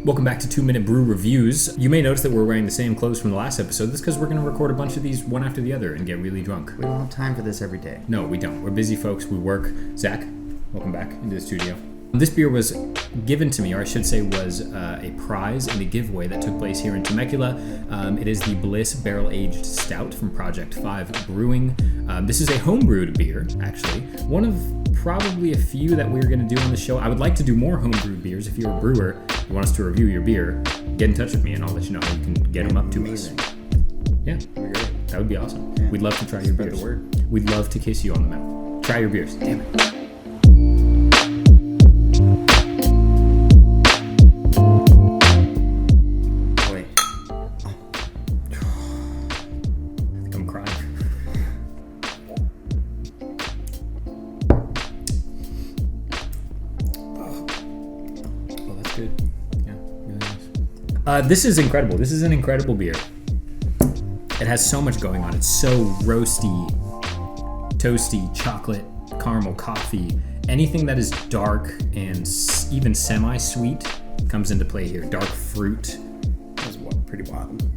Welcome back to 2 Minute Brew Reviews. You may notice that we're wearing the same clothes from the last episode. That's because we're going to record a bunch of these one after the other and get really drunk. We don't have time for this every day. No, we don't. We're busy folks. We work. Zach, welcome back into the studio. This beer was given to me, or I should say was a prize in a giveaway that took place here in Temecula. It is the Bliss Barrel-Aged Stout from Project 5 Brewing. This is a homebrewed beer, actually. One of probably a few that we're going to do on the show. I would like to do more homebrewed beers. If you're a brewer, you want us to review your beer, get in touch with me and I'll let you know how you can get them up to Amazing. us. Yeah, that would be awesome. Yeah. We'd love to try your Spread beers. the word. We'd love to kiss you on the mouth. Try your beers. Damn it. Wait. I'm crying. Oh, that's good. Yeah, really nice. This is incredible. This is an incredible beer. It has so much going on. It's so roasty, toasty, chocolate, caramel, coffee. Anything that is dark and even semi-sweet comes into play here. Dark fruit. That's pretty wild.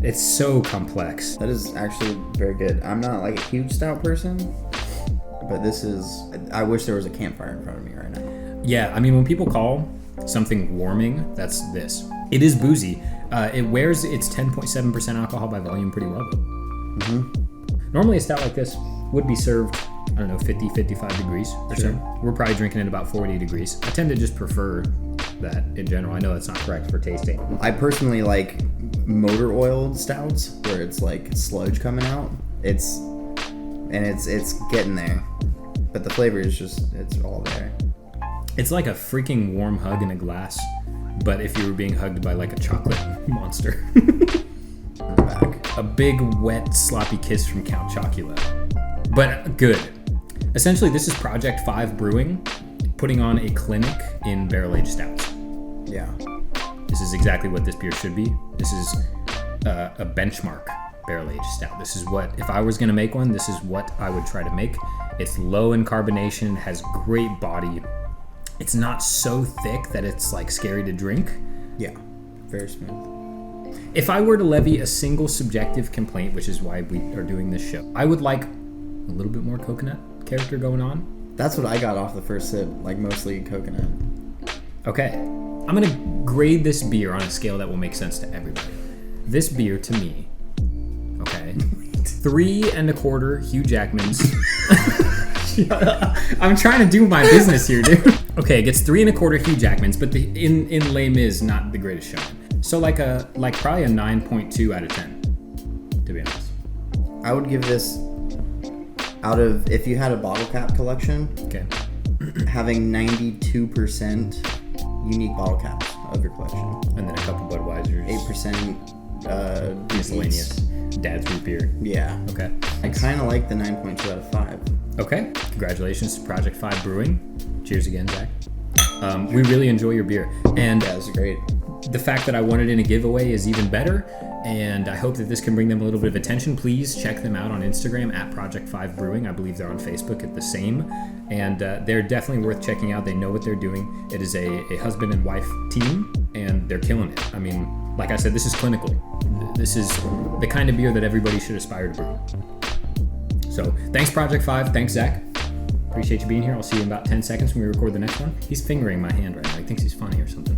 It's so complex. That is actually very good. I'm not like a huge stout person, but this is... I wish there was a campfire in front of me right now. Yeah, I mean, when people call something warming, that's this. It is boozy. It wears its 10.7% alcohol by volume pretty well, though. Mm-hmm. Normally, a stout like this would be served, I don't know, 50, 55 degrees or Sure. so. We're probably drinking it about 40 degrees. I tend to just prefer that in general. I know that's not correct for tasting. I personally like motor oiled stouts where it's like sludge coming out. It's getting there, but the flavor is just, it's all there. It's like a freaking warm hug in a glass, but if you were being hugged by like a chocolate monster. In the back. A big, wet, sloppy kiss from Count Chocula. But good. Essentially, this is Project 5 Brewing putting on a clinic in barrel-aged stouts. Yeah. This is exactly what this beer should be. This is a benchmark barrel-aged stout. This is what, if I was going to make one, this is what I would try to make. It's low in carbonation, has great body. It's not so thick that it's like scary to drink. Yeah. Very smooth. If I were to levy a single subjective complaint, which is why we are doing this show, I would like a little bit more coconut character going on. That's what I got off the first sip, like mostly coconut. Okay, I'm gonna grade this beer on a scale that will make sense to everybody. This beer, to me, okay, 3 1/4 Hugh Jackmans. I'm trying to do my business here, dude. Okay, it gets 3 1/4 Hugh Jackmans, but in Les Mis, not the greatest showman. So like probably a 9.2 out of 10, to be honest. I would give this, out of, if you had a bottle cap collection, Okay. having 92% unique bottle caps of your collection. And then a couple Budweisers. 8% Miscellaneous. Dad's root beer. Yeah. Okay. I kind of like the 9.2 out of 5. Okay. Congratulations to Project 5 Brewing. Cheers again, Zach. We really enjoy your beer. And Yeah, it was great. the fact that I won it in a giveaway is even better. And I hope that this can bring them a little bit of attention. Please check them out on Instagram at Project 5 Brewing. I believe they're on Facebook at the same. And they're definitely worth checking out. They know what they're doing. It is a husband and wife team, and they're killing it. I mean, like I said, this is clinical. This is the kind of beer that everybody should aspire to brew. So thanks, Project 5. Thanks, Zach. Appreciate you being here. I'll see you in about 10 seconds when we record the next one. He's fingering my hand right now. He thinks he's funny or something.